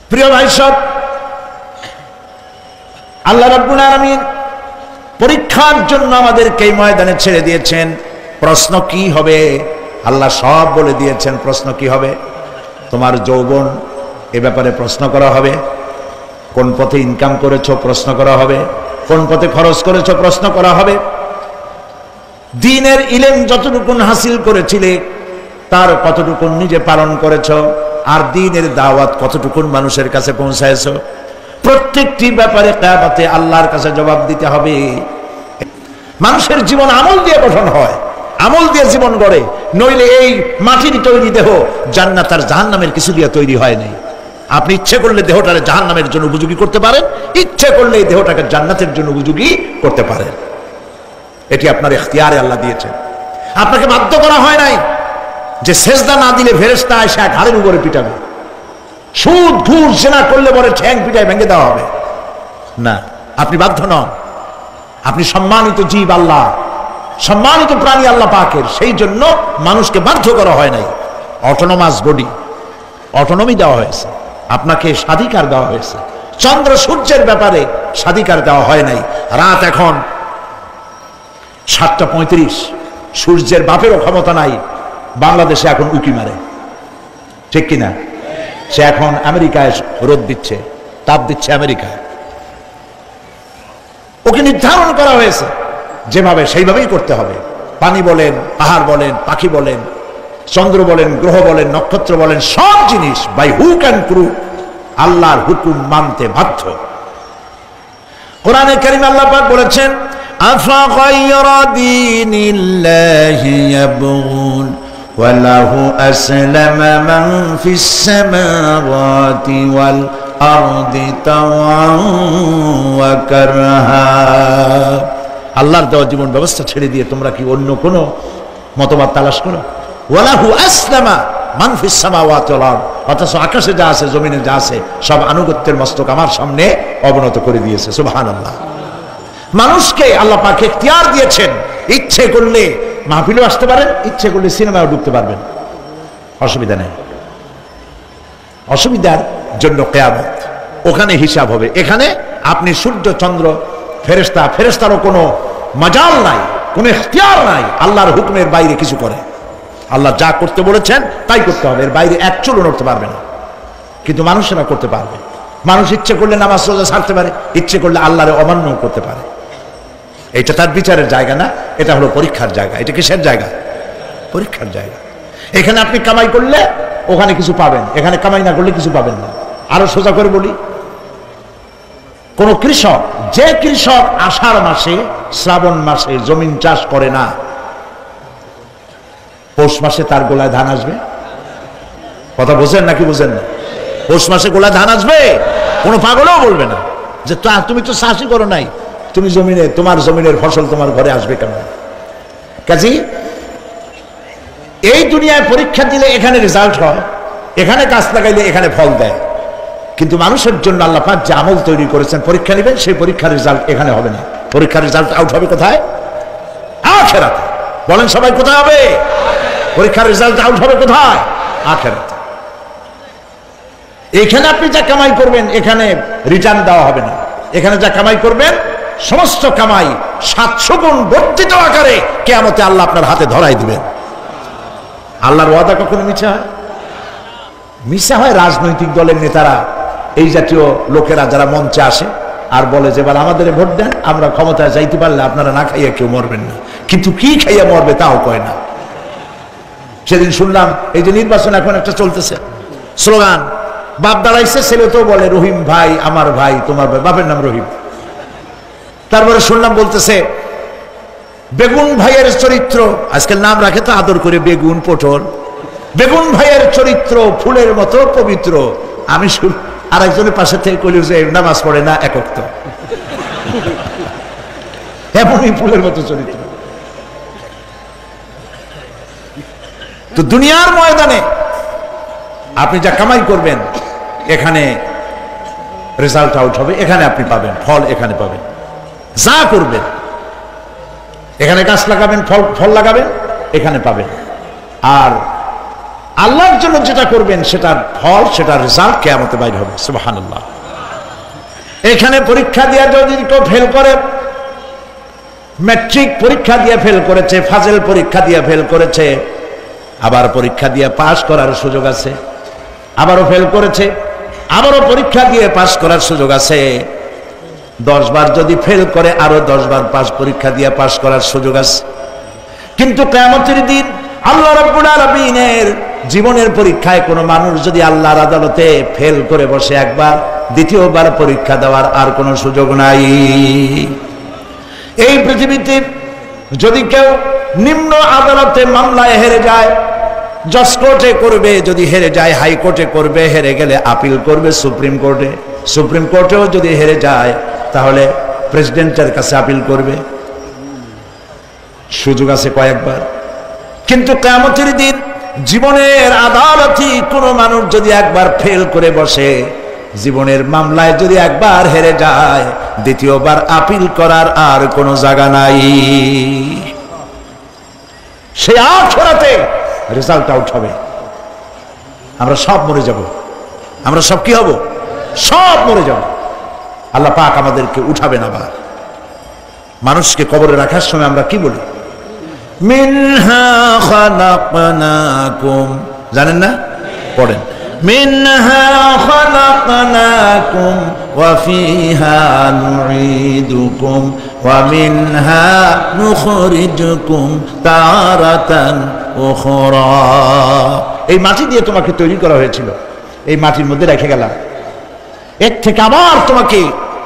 প্রিয় ভাই সব, আল্লাহ রাব্বুল আলামিন পরীক্ষার জন্য আমাদেরকে এই ময়দানে ছেড়ে দিয়েছেন। প্রশ্ন কি হবে আল্লাহ সব বলে দিয়েছেন। প্রশ্ন কি হবে? তোমার যৌবন, এ ব্যাপারে প্রশ্ন করা হবে। কোন পথে ইনকাম করেছো প্রশ্ন করা হবে। কোন পথে খরচ করেছো প্রশ্ন করা হবে। দ্বীনের ইলম যতটুকু হাসিল করেছিলে তার কতটুকু নিজে পালন করেছো, আর দ্বীনের দাওয়াত কতটুকু মানুষের কাছে পৌঁছায়ছো, প্রত্যেকটি ব্যাপারে কিয়ামতে আল্লাহর কাছে জবাব দিতে হবে। মানুষের জীবন আমল দিয়ে গঠন হয়, আমল দিয়ে জীবন গড়ে, নইলে এই মাটির তৈরি দেহ জান্নাত আর জাহান্নামের কিছু দিয়ে তৈরি হয় নাই। আপনি ইচ্ছে করলে দেহটাকে জাহান্নামের জন্য উপযোগী করতে পারেন, ইচ্ছে করলে এই দেহটাকে জান্নাতের জন্য উপযোগী করতে পারেন। এটি আপনার ইখতিয়ারে আল্লাহ দিয়েছেন। আপনাকে বাধ্য করা হয় নাই যে সেজদা না দিলে ফেরেশতা এসে ঘাড়ের উপরে পিটাবে, সুদ ঘুষ জেনা করলে পরে ঠ্যাং পিটায় ভেঙে দেওয়া হবে না। আপনি বাধ্য নন। আপনি সম্মানিত জীব, আল্লাহ সম্মানিত প্রাণী আল্লাহ পাকের, সেই জন্য মানুষকে বাধ্য করা হয় নাই। অটোনোমাস বডি, অটোনমি দেওয়া হয়েছে, আপনাকে স্বাধিকার দেওয়া হয়েছে। চন্দ্র সূর্যের ব্যাপারে স্বাধিকার দেওয়া হয় নাই। রাত এখন 7:35, সূর্যের বাপেরও ক্ষমতা নাই বাংলাদেশে এখন উকি মারে, ঠিক কিনা? সে এখন আমেরিকায় রোদ দিচ্ছে, তাপ দিচ্ছে আমেরিকায়। ওকে নির্ধারণ করা হয়েছে যেভাবে, সেইভাবেই করতে হবে। পানি বলেন, পাহাড় বলেন, পাখি বলেন, চন্দ্র বলেন, গ্রহ বলেন, নক্ষত্র বলেন, সব জিনিস বাই হুক অ্যান্ড ক্রুক আল্লাহর হুকুম মানতে বাধ্য। কোরআনে কারীমে আল্লাহ পাক বলেছেন, আফাগায়রা দীনিল্লাহি ইয়াবগুন ওয়া লাহু আসলামা মান ফিস সামাওয়াতি ওয়াল আরদি তাওআন ওয়া কারহা। আল্লাহর দেওয়া জীবন ব্যবস্থা ছেড়ে দিয়ে তোমরা কি অন্য কোনো মতবাদ তালাশ করো? ওয়ালাহু আসলামা মান ফিস সামাওয়াতি ওয়াল আরদ, অথচ আকাশে যা আছে জমিনে যা আছে সব আনুগত্যের মস্তক আমার সামনে অবনত করে দিয়েছে। সুবহানাল্লাহ। মানুষকে আল্লাহ পাক ইখতিয়ার দিয়েছেন, ইচ্ছে করলে মাহফিলেও আসতে পারেন, ইচ্ছে করলে সিনেমাও ঢুকতে পারবেন, অসুবিধা নেই। অসুবিধার জন্য কিয়ামত, ওখানে হিসাব হবে। এখানে আপনি সূর্য চন্দ্র ফেরেশতা, ফেরেশতারও কোনো মাজাল নাই, কোনো ইখতিয়ার নাই আল্লাহর হুকুমের বাইরে কিছু করে। আল্লাহ যা করতে বলেছেন তাই করতে হবে, এর বাইরে এক চুলও নড়তে পারবে না। কিন্তু মানুষেরা করতে পারবে। মানুষ ইচ্ছে করলে নামাজ রোজা ছাড়তে পারে, ইচ্ছে করলে আল্লাহরে অমান্য করতে পারে। এটা তার বিচারের জায়গা না, এটা হলো পরীক্ষার জায়গা। এটা কিসের জায়গা? পরীক্ষার জায়গা। এখানে আপনি কামাই করলে ওখানে কিছু পাবেন, এখানে কামাই না করলে কিছু পাবেন না। আরো সোজা করে বলি, কোন কৃষক, যে কৃষক আষাঢ় মাসে শ্রাবণ মাসে জমিন চাষ করে না, পৌষ মাসে তার গোলায় ধান আসবে? কথা বোঝেন নাকি বোঝেন না? পৌষ মাসে গোলায় ধান আসবে? কোনো পাগলও বলবে না যে তুমি তো চাষই করো নাই, তুমি জমিনে, তোমার জমিনের ফসল তোমার ঘরে আসবে কেন? কাজী এই দুনিয়ায় পরীক্ষা দিলে এখানে রেজাল্ট হয়, এখানে গাছ লাগাইলে এখানে ফল দেয়। কিন্তু মানুষের জন্য আল্লাহ পাক যে আমল তৈরি করেছেন, পরীক্ষা নেবেন, সেই পরীক্ষার রেজাল্ট এখানে হবে না। পরীক্ষার রেজাল্ট আউট হবে কোথায়? আখিরাতে। বলেন সবাই, কোথায় হবে? পরীক্ষার রেজাল্ট আউট হবে কোথায়? আখিরাতে। এখানে আপনি যা কামাই করবেন এখানে রিটার্ন দেওয়া হবে না। এখানে যা কামাই করবেন সমস্ত কামাই 700 গুণ বর্ধিত আকারে কিয়ামতে আল্লাহ আপনার হাতে ধরাই দিবেন। আল্লাহর ওয়াদা কখনো মিথ্যা হয়? মিথ্যা হয় রাজনৈতিক দলের নেতারা, এই জাতীয় লোকেরা যারা মঞ্চে আসে আর বলে যে এবার আমাদের ভোট দেন, আমরা ক্ষমতায় যাইতে পারলে আপনারা না খাইয়া কেউ মরবেন না। কিন্তু কি খাইয়া মরবে তাও কয় না। সেদিন শুনলাম এই যে নির্বাচন এখন একটা চলতেছে, স্লোগান বাপ দাঁড়াইছে, ছেলে তো বলে রহিম ভাই আমার ভাই, তোমার ভাই, বাপের নাম রহিম। তারপরে শুনলাম বলতেছে বেগুন ভাইয়ের চরিত্র, আজকাল নাম রাখে তো আদর করে, বেগুন পটল, বেগুন ভাইয়ের চরিত্র ফুলের মতো পবিত্র। আমি আরেকজনের পাশে থেকে কইল যে নামাজ পড়ে না, একক তো এমনই ফুলের মতো চরিত্র। তো দুনিয়ার ময়দানে আপনি যা কামাই করবেন এখানে রেজাল্ট আউট হবে, এখানে আপনি পাবেন ফল, এখানে পাবেন। যা করবেন এখানে গাছ লাগাবেন, ফল লাগাবেন, এখানে পাবেন। আর আল্লাহর জন্য যেটা করবেন সেটার ফল, সেটার রেজাল্ট কিয়ামতে বাইর হবে। সুবহানাল্লাহ। এখানে পরীক্ষা দিয়ে যদি কেউ ফেল করে, ম্যাট্রিক পরীক্ষা দিয়ে ফেল করেছে, ফাজেল পরীক্ষা দিয়ে ফেল করেছে, আবার পরীক্ষা দিয়ে পাশ করার সুযোগ আছে, আবারও ফেল করেছে, আবারও পরীক্ষা দিয়ে পাশ করার সুযোগ আছে। 10 বার যদি ফেল করে আরো 10 বার পরীক্ষা দিয়ে পাশ করার সুযোগ আছে। কিন্তু কিয়ামতের দিন আল্লাহ রাব্বুল আলামিনের জীবনের পরীক্ষায় কোনো মানুষ যদি আল্লাহর আদালতে ফেল করে বসে একবার, দ্বিতীয়বার পরীক্ষা দেওয়ার আর কোনো সুযোগ নাই। এই পৃথিবীতে যদি কেউ নিম্ন আদালতে মামলায় হেরে যায়, জজ কোর্টে করবে, যদি হেরে যায় হাইকোর্টে করবে, হেরে গেলে আপিল করবে সুপ্রিম কোর্টে, সুপ্রিম কোর্টেও যদি হেরে যায় তাহলে প্রেসিডেন্টের কাছে আপিল করবে, সুযোগ আছে কয়েকবার। কিন্তু কিয়ামতের দিন জীবনের আদালতে কোনো মানুষ যদি একবার ফেল করে বসে, জীবনের মামলায় যদি একবার হেরে যায়, দ্বিতীয়বার আপিল করার আর কোনো জায়গা নাই। সে আখিরাতে রেজাল্ট আউট হবে। আমরা সব মরে যাব, আমরা সব কি হব? সব মরে যাব। আল্লাহ পাক আমাদেরকে উঠাবেন আবার। মানুষকে কবরে রাখার সময় আমরা কি বলি? মিনহা খালাকনাকুম, জানেন না? পড়েন, মিনহা খালাকনাকুম ওয়া ফিহা নুঈদুকুম ওয়া মিনহা নুখরিজুকুম তারাতান উখরা। এই মাটি দিয়ে তোমাকে তৈরি করা হয়েছিল, এই মাটির মধ্যে রেখে গেলাম, এর থেকে আবার তোমাকে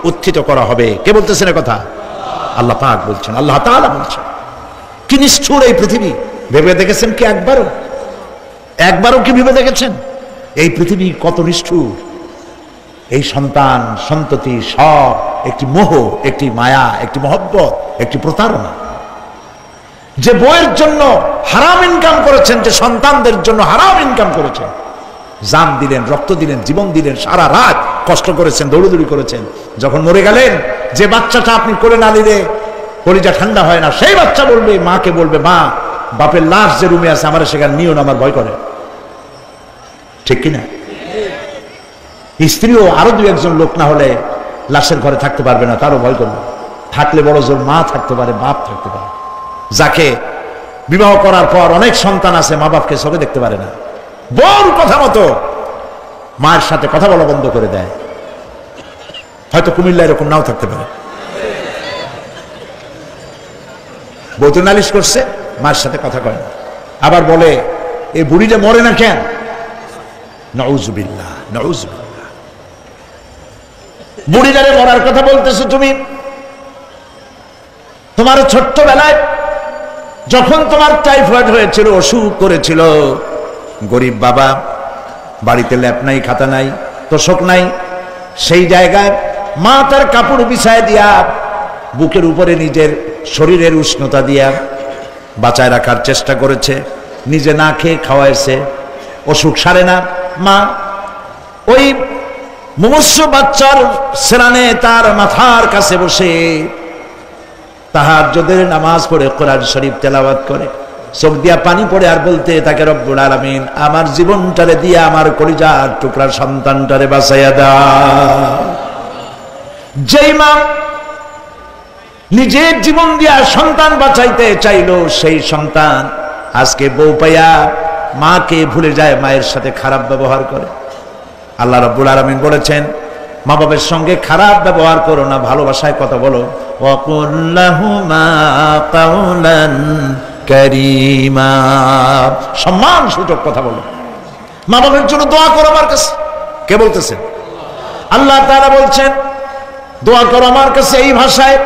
উত্থিত করা হবে। কে বলতেছেন এ কথা? আল্লাহ পাক বলছেন, আল্লাহ তাআলা বলছেন। কি নিষ্ঠুর এই পৃথিবী! ভেবে দেখেছেন কি একবারও কি ভেবে দেখেছেন এই পৃথিবী কত নিষ্ঠুর? এই সন্তান সন্ততি সব একটি মোহ, একটি মায়া, একটি মহব্বত, একটি প্রতারণা। যে বইয়ের জন্য হারাম ইনকাম করেছেন, যে সন্তানদের জন্য হারাম ইনকাম করেছেন, জান দিলেন, রক্ত দিলেন, জীবন দিলেন, সারা রাত কষ্ট করেছেন, দৌড়দৌড়ি করেছেন, যখন মরে গেলেন, যে বাচ্চাটা আপনি করে না নিলে কলিজা ঠান্ডা হয় না, সেই বাচ্চা বলবে, মাকে বলবে, মা বাপের লাশ যে রুমে আছে আমার সেখানে নিও না, আমার ভয় করে। ঠিক কিনা? স্ত্রীও আরো 2-1 লোক না হলে লাশের ঘরে থাকতে পারবে না, তারও ভয় করবে। থাকলে বড় জোর মা থাকতে পারে, বাপ থাকতে পারে। যাকে বিবাহ করার পর অনেক সন্তান আছে, মা বাপকে চোখে দেখতে পারে না, বড় কথা মতো মায়ের সাথে কথা বলা বন্ধ করে দেয়। হয়তো কুমিল্লা এরকম নাও থাকতে পারে। বউ তো নালিশ করছে, মায়ের সাথে কথা কয় না, আবার বলে এই বুড়িটা মরে না কেন? নাউযুবিল্লাহ, নাউযুবিল্লাহ। বুড়িটারে মরার কথা বলতেছো তুমি। তোমার ছোট্টবেলায় যখন তোমার টাইফয়েড হয়েছিল, অসুখ করেছিল, গরিব বাবা, বাড়িতে ল্যাপ নাই, খাতা নাই, তোষক নাই, সেই জায়গায় মা তার কাপড় বিছায় দিয়া বুকের উপরে নিজের শরীরের উষ্ণতা দিয়া বাঁচায় রাখার চেষ্টা করেছে, নিজে না খেয়ে খাওয়াইছে, অসুখ সারে না। মা ওই মুমূর্ষু বাচ্চার সেরানে তার মাথার কাছে বসে তাহাজ্জুদের নামাজ পড়ে কোরআন শরীফ তেলাওয়াত করে, চোখ দিয়া পানি পড়ে আর বলতে থাকে, রব্বুল আলামিন আমার জীবনটারে দিয়া আমার কলিজার টুকরার সন্তানটারে বাঁচাইয়া দাও। যেই মা নিজের জীবন দিয়া সন্তান বাঁচাইতে চাইলো, সেই সন্তান আজকে বউ পাইয়া মাকে ভুলে যায়, মায়ের সাথে খারাপ ব্যবহার করে। আল্লাহ রাব্বুল আলামিন বলেছেন, মা বাবার সঙ্গে খারাপ ব্যবহার করো না, ভালোবাসায় কথা বলো। ওয়াকুল লাহুমা কাওলান কারীমা, সম্মান সূচক কথা বলো। মা বাবার জন্য দোয়া করো আমার কাছে। কে বলতেছেন? আল্লাহ তাআলা বলছেন দোয়া করো আমার কাছে এই ভাষায়,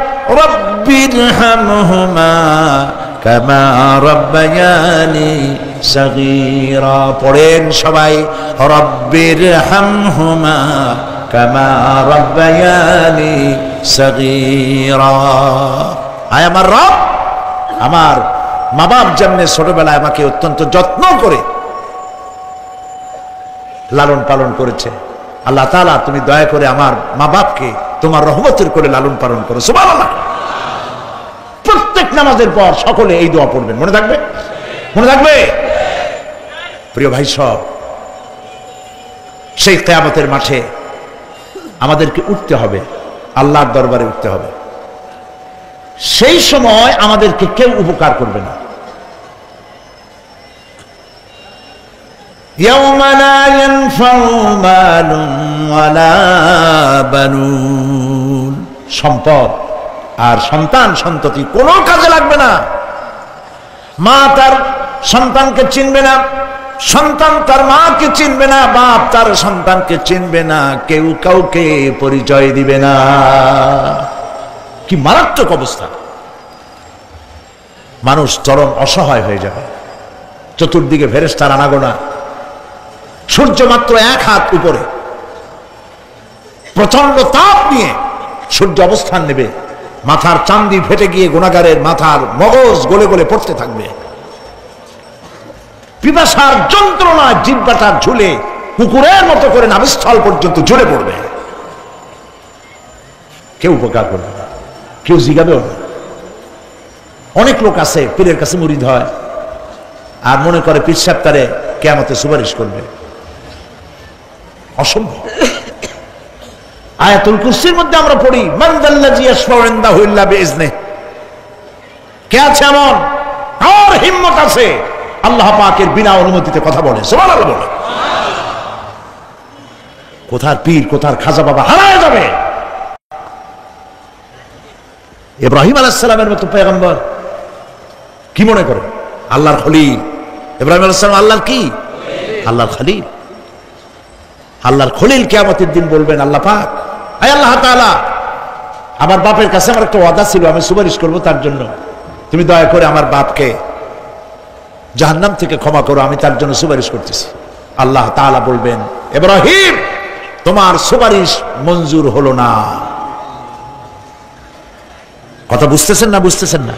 রব্বিরহামহুমা কামা রাব্বায়ানি সাগীরা। পড়েন সবাই, রব্বিরহামহুমা কামা রাব্বায়ানি সাগীরা। আয় আমার রব, আমার মা বাপ যেমনি ছোটবেলায় আমাকে অত্যন্ত যত্ন করে লালন পালন করেছে, আল্লাহ তাআলা তুমি দয়া করে আমার মা বাপকে তোমার রহমতের করে লালন পালন করো। সুবহানাল্লাহ। প্রত্যেক নামাজের পর সকলে এই দোয়া পড়বেন, মনে থাকবে? মনে থাকবে? প্রিয় ভাই সব, সেই কিয়ামতের মাঠে আমাদেরকে উঠতে হবে, আল্লাহর দরবারে উঠতে হবে। সেই সময় আমাদেরকে কেউ উপকার করবে না। ইয়াউমা লা ইয়ানফাউ মালুন ওয়ালা বানুন, সম্পদ আর সন্তান সন্ততি কোনো কাজে লাগবে না। মা তার সন্তানকে চিনবে না, সন্তান তার মাকে চিনবে না, বাপ তার সন্তানকে চিনবে না, কেউ কাউকে পরিচয় দিবে না। কি মারাত্মক অবস্থা! মানুষ চরম অসহায় হয়ে যাবে। চতুর্দিকে ফেরেশতার আনাগোনা, সূর্য মাত্র 1 হাত উপরে, প্রচন্ড তাপ নিয়ে সূর্য অবস্থান নেবে, মাথার চান্দি ফেটে গিয়ে গুনাহগারের মাথার মগজ গলে গলে পড়তে থাকবে। পিপাসার যন্ত্রণা জিহ্বাটা ঝুলে কুকুরের মতো করে নাভিস্থল পর্যন্ত ঝরে পড়বে। কেউ উপকার করবে না, কেউ জিগাবেও না। অনেক লোক আছে পীরের কাছে মুরিদ হয় আর মনে করে পীর সাহেব তারে কিয়ামতে সুপারিশ করবে। অসম্ভব। আয়াতুল কুরসির মধ্যে আমরা পড়ি, মান যাল্লাযী ইয়াশফাউ ইনদাহু ইল্লা বিইজনিহি। কে আছে এমন, আর হিম্মত আছে আল্লাহ পাকের বিনা অনুমতিতে কথা বলে? সুবহানাল্লাহ বলে। কোথার পীর, কোথার খাজা বাবা হারায় যাবে। ইব্রাহিম আলাইহিস সালামের মতো পয়গম্বর কি মনে করে? আল্লাহর খলিল। ইব্রাহিম আলাইহিস সালাম আল্লাহর কি? আল্লাহর খলিল। আল্লাহর খলিল কিয়ামতের দিন বলবেন, আল্লাহ পাক, আয় আল্লাহ তাআলা, আমার বাপের কাছে আমার একটা ওয়াদা ছিল, আমি সুপারিশ করব তার জন্য, তুমি দয়া করে আমার বাপকে জাহান্নাম থেকে ক্ষমা করো, আমি তার জন্য সুপারিশ করতেছি। আল্লাহ তাআলা বলবেন, ইব্রাহিম, তোমার সুপারিশ মঞ্জুর হলো না। কথা বুঝতেছেন না? বুঝতেছেন না?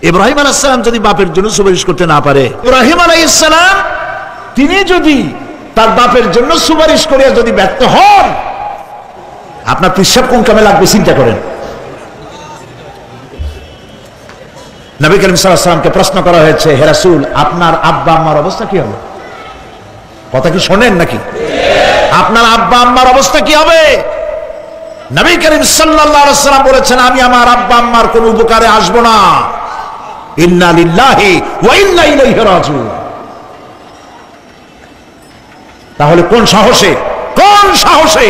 ইব্রাহিম আলাইহিস সালাম যদি বাপের জন্য সুপারিশ করতে না পারে, ইব্রাহিম আলাইহিস সালাম তিনি যদি তার বাপের জন্য সুপারিশ করিয়া যদি ব্যর্থ হন, আপনার পিসাব কোন কামে লাগবে চিন্তা করেন। নবী করিম সাল্লাল্লাহু আলাইহি ওয়াসাল্লামকে প্রশ্ন করা হয়েছে, হে রাসূল, আপনার আব্বা আম্মার অবস্থা কি হবে? কথা কি শোনেন নাকি? আপনার আব্বা আম্মার অবস্থা কি হবে? নবী করিম সাল্লাল্লাহু আলাইহি ওয়াসাল্লাম বলেছেন, আমি আমার আব্বা আম্মার কোনো উপকারে আসব না। ইন্না লিল্লাহি ওয়া ইন্না ইলাইহি রাজিউন। তাহলে কোন সাহসে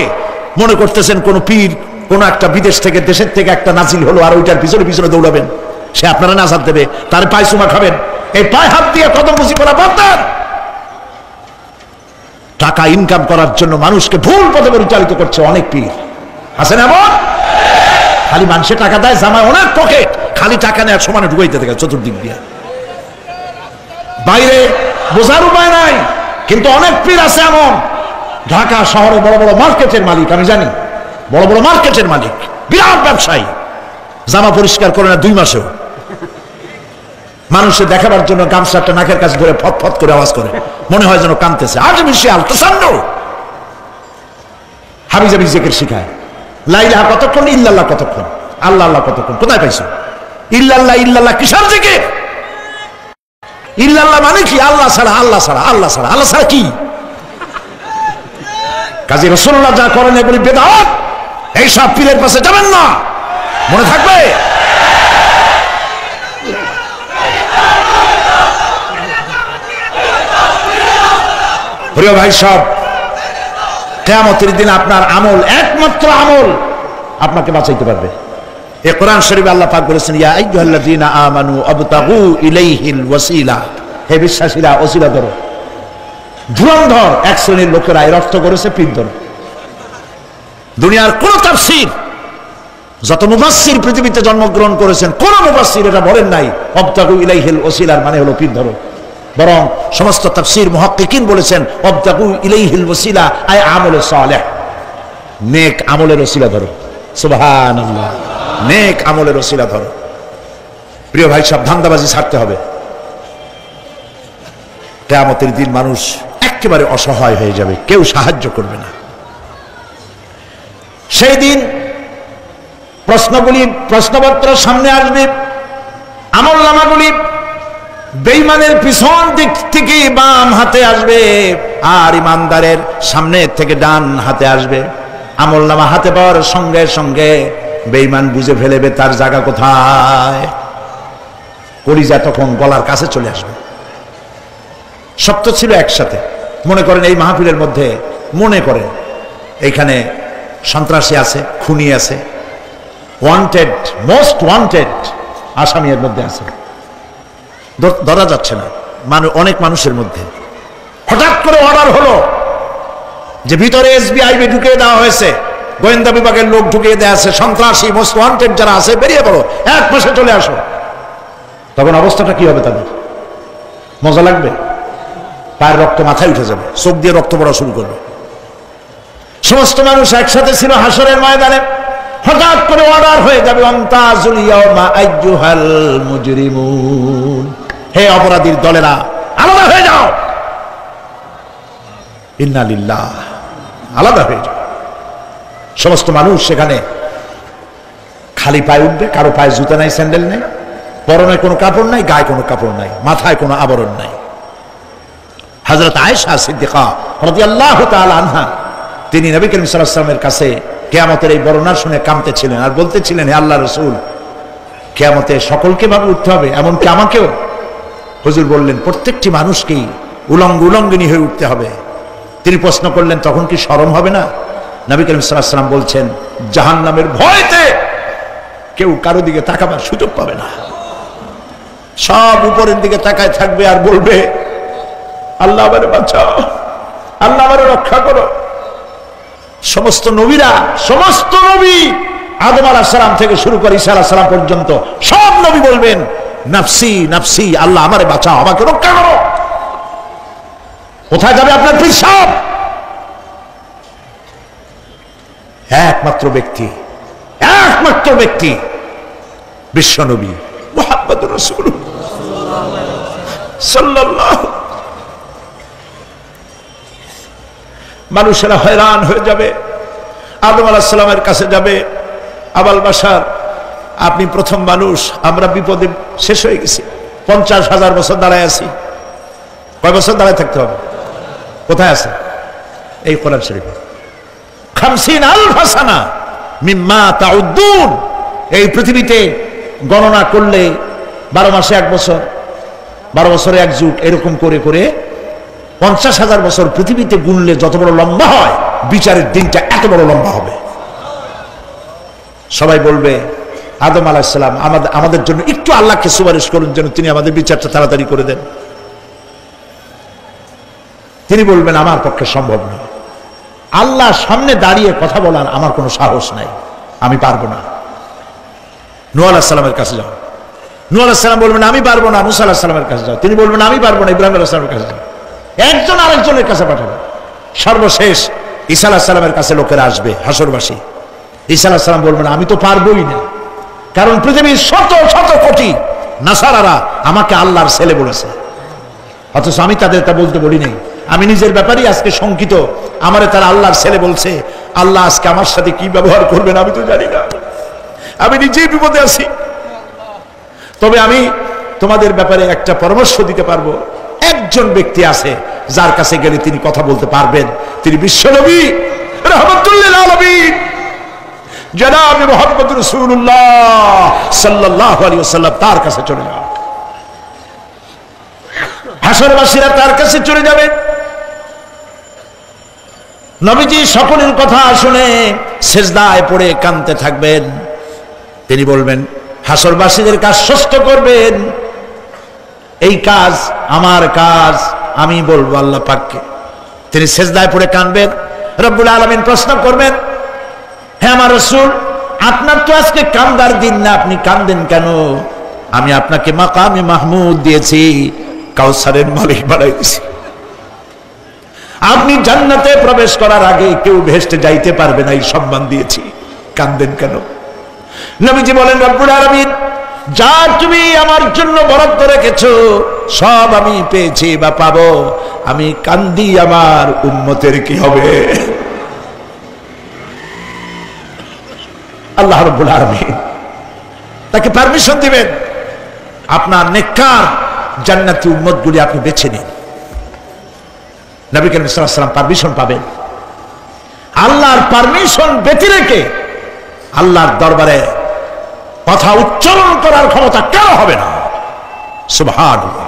মনে করতেছেন কোন পীর কোন একটা বিদেশ থেকে, দেশের থেকে একটা নাজিল হলো আর ওইটার পিছনে পিছনে দৌড়াবেন, সে আপনারা নাজাত দেবে, তার পায়ে চুমা খাবেন? এই পায়ে হাত দিয়ে কত বুঝি করা বাদ। টাকা ইনকাম করার জন্য মানুষকে ভুল পথে পরিচালিত করছে অনেক পীর, আছে না? এমন খালি মানুষে টাকা দেয়, জামায় অনেক পকেট, খালি টাকা নেয় সমানে ঢুকাইতে থাকে চতুর্দিক দিয়ে, বাইরে বোঝার উপায় নাই। কিন্তু অনেক পীর আছে এমন, ঢাকা শহরে বড় বড় মার্কেটের মালিক, আমি জানি, বড় বড় মার্কেটের মালিক, বিরাট ব্যবসায়ী, জামা পরিষ্কার করে না 2 মাসেও, মানুষের দেখাবার জন্য গামছাটা নাকের কাছে ধরে ফট ফট করে আওয়াজ করে, মনে হয় যেন কাঁদতেছে। আজ মিশিয়াল তাসান্ন হাবিজাবি জিকির শিখায়, লা ইলাহা কতক্ষণ, ইল্লাল্লাহ কতক্ষণ, আল্লাহ আল্লাহ কতক্ষণ। কোথায় পাইছো ইল্লাল্লাহ? ইল্লাল্লাহ কিসের জিকির? ইল্লাল্লাহ মানে কি? আল্লাহ ছাড়া, আল্লাহ ছাড়া, আল্লাহ ছাড়া, আল্লাহ ছাড়া কি? কাজী রাসূলুল্লাহ যা করেন এগুলি বেদাত। এই সব পীরের পাশে যাবেন না, মনে থাকবে। প্রিয় ভাই সব, কিয়ামতের দিন আপনার আমল, একমাত্র আমল আপনাকে বাঁচাইতে পারবে। এই কোরআন শরীফে আল্লাহ পাক বলেছেন, ইয়া আইয়ুহাল্লাযীনা আমানু আবতাগু ইলাইহিল ওয়াসিলা, হে বিশ্বাসীরা ওসিলা ধরো। ধুরন্ধর এক শ্রেণীর লোকেরা এর অর্থ করেছে পীর ধরো। দুনিয়ার কোন তাফসীর, যত মুফাসসির পৃথিবীতে জন্মগ্রহণ করেছেন, কোন মুফাসসির এটা বলেন নাই আবতাগু ইলাইহিল ওসিলার মানে হলো পীর ধরো। বরং সমস্ত তাফসীর মুহাক্কিকিন বলেছেন আবতাগু ইলাইহিল ওসিলা আয় আমলে সালেহ, নেক আমলের ওসিলা ধরো। সুবহানাল্লাহ, নেক আমলের ওসিলা ধরো। প্রিয় ভাই সব, ধান্দাবাজি ছাড়তে হবে। কিয়ামতের দিন মানুষ একেবারে অসহায় হয়ে যাবে, কেউ সাহায্য করবে না। সেই দিন প্রশ্নপত্র সামনে আসবে, আমল নামাগুলি বেঈমানের পিছন দিক থেকে বাম হাতে আসবে, আর ইমানদারের সামনে থেকে ডান হাতে আসবে। আমলনামা হাতে পাওয়ার সঙ্গে সঙ্গে বেঈমান বুঝে ফেলবে তার জায়গা কোথায়। কলিজা তখন গলার কাছে চলে আসবে। সব তো ছিল একসাথে। মনে করেন এই মাহফিলের মধ্যে, মনে করেন এইখানে সন্ত্রাসী আছে, খুনি আছে, ওয়ান্টেড, মোস্ট ওয়ান্টেড আসামি এর মধ্যে আছে, ধরা যাচ্ছে না। অনেক মানুষের মধ্যে হঠাৎ করে অর্ডার হলো যে ভিতরে এসবিআই ঢুকিয়ে দেওয়া হয়েছে, গোয়েন্দা বিভাগের লোক ঢুকিয়ে দেওয়া আছে, সন্ত্রাসী মোস্ট ওয়ান্টেড যারা আছে বেরিয়ে পড়ো, এক মাসে চলে আসো। তখন অবস্থাটা কি হবে তাদের? মজা লাগবে? পায়ের রক্ত মাথায় উঠে যাবে, চোখ দিয়ে রক্ত পড়া শুরু করবে। সমস্ত মানুষ একসাথে ছিল হাসরের ময়দানে। হঠাৎ করে অর্ডার হয়ে যাবে, অন্তাজুল ইয়াউমা আইয়ুহাল মুজরিমুন, হে অপরাধীর দলেরা আলাদা হয়ে যাও। ইন্না লিল্লাহ, আলাদা হয়ে যাও। সমস্ত মানুষ সেখানে খালি পায়ে উঠবে, কারো পায়ে জুতা নাই, স্যান্ডেল নেই, পরনে কোনো কাপড় নাই, গায়ে কোনো কাপড় নাই, মাথায় কোনো আবরণ নাই। হযরত আয়েশা সিদ্দিকা রাদিয়াল্লাহু তাআলা আনহা, তিনি নবী করিম সাল্লাল্লাহু আলাইহি ওয়াসাল্লামের কাছে কিয়ামতের এই বর্ণনা শুনে কাঁদতেছিলেন আর বলতেছিলেন, হে আল্লাহর রাসূল, কিয়ামতে সকলকে ভাবে উঠতে হবে, এমনকি আমাকেও? হুজুর বললেন, প্রত্যেকটি মানুষকেই উলঙ্গিনী হয়ে উঠতে হবে। তিনি প্রশ্ন করলেন, তখন কি শরম হবে না? নবী করিম সাল্লাল্লাহু আলাইহি ওয়াসাল্লাম বলছেন, জাহান্নামের ভয়তে কেউ কারো দিকে তাকাবার সুযোগ পাবে না। সব উপরের দিকে তাকায় থাকবে আর বলবে, আল্লাহ আমারে বাঁচাও, আল্লাহ আমারে রক্ষা করো। সমস্ত নবীরা, সমস্ত নবী, আদম আলাইহিস সালাম থেকে শুরু করে ঈসা আলাইহিস সালাম পর্যন্ত সব নবী বলবেন, নাফসি নাফসি, আল্লাহ আমারে বাঁচাও, আমাকে রক্ষা করো। কোথায় যাবে আপনার পীর সাহেব? একমাত্র ব্যক্তি বিশ্ব নবী মুহাম্মদুর রাসূলুল্লাহ সাল্লাল্লাহু। মানুষেরা হয়রান হয়ে যাবে, আদম আলাইহিস সালামের কাছে যাবে, আবাল বাশার, আপনি প্রথম মানুষ, আমরা বিপদে শেষ হয়ে গেছি, 50,000 বছর দাঁড়ায় আছি। কয় বছর দাঁড়ায় থাকতে হবে? কোথায় আছে? এই কোরআন শরীফে 50,000 সানা মিম্মা তাউদ্দুন। এই পৃথিবীতে গণনা করলে 12 মাসে 1 বছর, 12 বছরে 1 যুগ, এরকম করে করে 50,000 বছর পৃথিবীতে গুনলে যত বড় লম্বা হয়, বিচারের দিনটা এত বড় লম্বা হবে। সবাই বলবে, আদম আলাইহিস সালাম আমাদের জন্য একটু আল্লাহকে সুপারিশ করুন যেন তিনি আমাদের বিচারটা তাড়াতাড়ি করে দেন। তিনি বলবেন, আমার পক্ষে সম্ভব নয়, আল্লাহর সামনে দাঁড়িয়ে কথা বলার আমার কোনো সাহস নাই, আমি পারবো না। নূহ আলাইহিস সালামের কাছে যাও। নূহ আলাইহিস সালাম বলবেন, আমি পারবো না। মুসা আলাইহিস সালামের কাছে যাও। তিনি বলবেন, আমি পারবো না। ইব্রাহিম আলাইহিস সালামের কাছে যাও। একজন আরেকজনের কাছে পাঠাবে। সর্বশেষ ঈসা আলাইহিস সালামের কাছে লোকেরা আসবে, হাসরবাসী। ঈসা আলাইহিস সালাম বলবেন, আমি তো পারবোই না, কারণ পৃথিবীর শত শত কোটি নাসারারা আমাকে আল্লাহর ছেলে বলেছে, অথচ আমি তাদের তা বলতে বলি নাই। আমি নিজের ব্যাপারেই আজকে শঙ্কিত, আমারে তারা আল্লাহর ছেলে বলছে। আল্লাহ আজকে আমার সাথে কি ব্যবহার করবেন আমি তো জানি না, আমি নিজেই বিপদে আছি। তবে আমি তোমাদের ব্যাপারে একটা পরামর্শ দিতে পারবো। একজন ব্যক্তি আছে যার কাছে গেলে তিনি কথা বলতে পারবেন, তিনি বিশ্বনবী রাহমাতুল লিল আলামিন জনাব মুহাম্মদ রাসূলুল্লাহ সাল্লাল্লাহু আলাইহি ওয়াসাল্লাম। তার কাছে চলে যাও, হাসরবাসীরা তার কাছে চলে যাবে। নবীজি সকলের কথা শুনে সিজদায় পড়ে কাঁদতে থাকবেন। তিনি বলবেন, হাসরবাসীদের কাজ সুস্থ করবেন, এই কাজ আমার কাজ, আমি বলবো আল্লাহ পাককে। তিনি সিজদায় পড়ে কাঁদবেন। রব্বুল আলামিন প্রশ্ন করবেন, হে আমার রাসূল, আপনার তো আজকে কান্দার দিন না, আপনি কাঁদেন কেন? আমি আপনাকে মাকামে মাহমুদ দিয়েছি, কাউসারের মালিক বানাই দিয়েছি। আপনি জান্নাতে প্রবেশ করার আগে কেউ বেহেশতে যাইতে পারবে না, এই সম্মান দিয়েছি, কাঁদেন কেন? নবীজি বলেন, রব্বুল আলামিন যা তুমি আমার জন্য বরাদ্দ রেখেছো সব আমি পেয়েছি বা পাবো, আমি কান্দি, আমার উম্মতের কি হবে? আল্লাহ রাব্বুল আলামিন তাকে পারমিশন দিবেন। আপনার নেককার জান্নাতি উম্মতগুলি আপনি বেছে নিন। নবী করিম সাল্লাল্লাহু আলাইহি ওয়াসাল্লাম পারমিশন পাবেন। আল্লাহর পারমিশন ব্যতি রেখে আল্লাহর দরবারে কথা উচ্চারণ করার ক্ষমতা কারো হবে না। সুবহানাল্লাহ।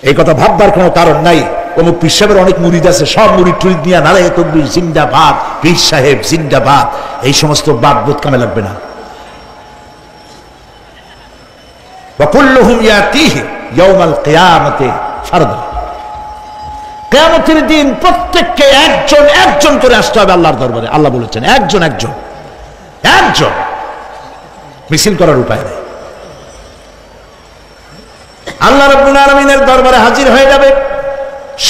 এই কথা ভাববার কোনো কারণ নাই। অমুক পীর সাহেবের অনেক মুরিদ আছে, সব মুরিদ টুরিদ নিয়ে নারায়ে তাকবীর জিন্দাবাদ, পীর সাহেব জিন্দাবাদ, এই সমস্ত বাদ বোধ কামে লাগবে না। ওয়া কুল্লুহুম ইয়াতিহি ইয়াউমাল কিয়ামাতি ফারদা। কিয়ামতের দিন প্রত্যেককে একজন একজন করে আসতে হবে আল্লাহর দরবারে। আল্লাহ বলেছেন একজন একজন একজন, মিছিল করার উপায় নেই। আল্লাহ রাব্বুল আলামিনের দরবারে হাজির হয়ে যাবে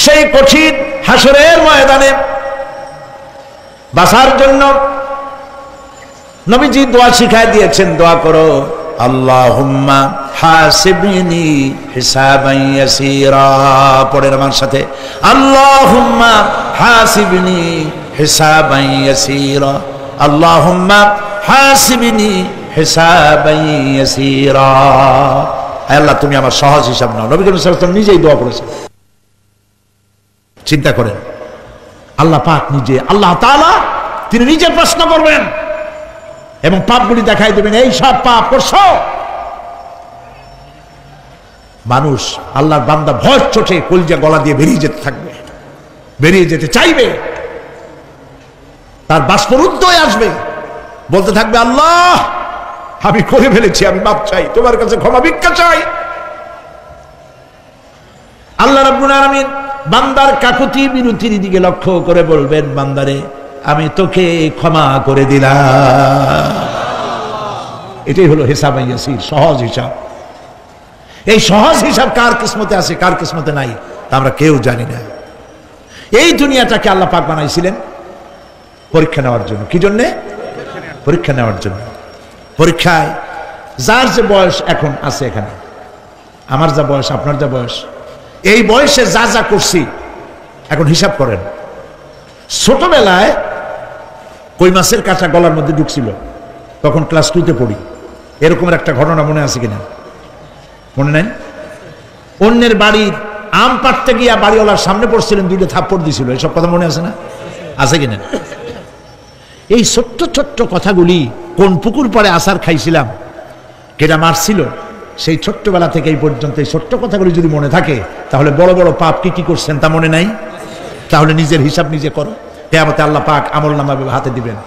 সেই কঠিন হাসরের ময়দানে। বাঁচার জন্য নবীজি দোয়া শিখায় দিয়েছেন, দোয়া করো আল্লাহুম্মা হাসিবনি হিসাবান ইয়াসীরা। পড়েন আমার সাথে, আল্লাহুম্মা হাসিবনি হিসাবান ইয়াসীরা, আল্লাহুম্মা হাসিবনি হিসাবান ইয়াসীরা। হে আল্লাহ, তুমি আমার সহজ হিসাব নাও। নবী করিম সাল্লাল্লাহু আলাইহি ওয়াসাল্লাম নিজেই দোয়া করেছেন। চিন্তা করেন, আল্লাহ পাক নিজে, আল্লাহ তাআলা তিনি নিজে প্রশ্ন করবেন এবং পাপগুলি দেখাই দেবেন, এই সব পাপ করছো। মানুষ, আল্লাহর বান্দা ভয় চোটে কলজা গলা দিয়ে বেরিয়ে যেতে থাকবে, বেরিয়ে যেতে চাইবে, তার বাষ্পরুদ্ধ হয়ে আসবে, বলতে থাকবে আল্লাহ আমি করে ফেলেছি, আমি মাপ চাই, তোমার কাছে ক্ষমা ভিক্ষা চাই। আল্লাহ রাব্বুল আলামিন বান্দার কাকুতি বিরতির দিকে লক্ষ্য করে বলবেন, বান্দারে আমি তোকে ক্ষমা করে দিলাম। এটাই হলো হিসাব ইয়াসির, সহজ হিসাব। এই সহজ হিসাব কার কিসমতে আছে কার কিসমতে নাই তা আমরা কেউ জানি না। এই দুনিয়াটাকে আল্লাহ পাক বানাইছিলেন পরীক্ষা নেওয়ার জন্য। কি জন্যে? পরীক্ষা নেওয়ার জন্য। পরীক্ষায় যার যে বয়স এখন আছে, এখানে আমার যা বয়স, আপনার যা বয়স, এই বয়সে যা যা করছি এখন হিসাব করেন। ছোটবেলায় কই মাছের কাঁচা গলার মধ্যে ঢুকছিল, তখন ক্লাস 2তে পড়ি। এরকমের একটা ঘটনা মনে আছে কিনা? মনে নাই? অন্যের বাড়ির আম পাড়তে গিয়া বাড়িওয়ালার সামনে পড়ছিলেন, 2টা থাপ্পড় দিছিল। এসব কথা মনে আছে না? আছে কিনা? এই ছোট্ট ছোট্ট কথাগুলি, কোন পুকুর পাড়ে আসার খাইছিলাম, কেটা মারছিল, সেই ছোট্টবেলা থেকে এই পর্যন্ত এই ছোট্ট কথাগুলি যদি মনে থাকে, তাহলে বড় বড় পাপ কি কি করছেন তা মনে নাই? তাহলে নিজের হিসাব নিজে করো। কিয়ামতে আল্লাহ পাক আমলনামা হাতে দিবেন,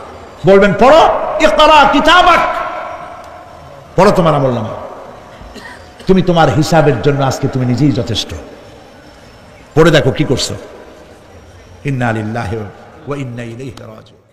বলবেন পড়ো, ইকরা কিতাবাক, পড়ো তোমার আমলনামা। তুমি তোমার হিসাবের জন্য আজকে তুমি নিজেই যথেষ্ট। পড়ে দেখো কি করছো। ইন্না লিল্লাহি ওয়া ইন্না ইলাইহি রাজিউন।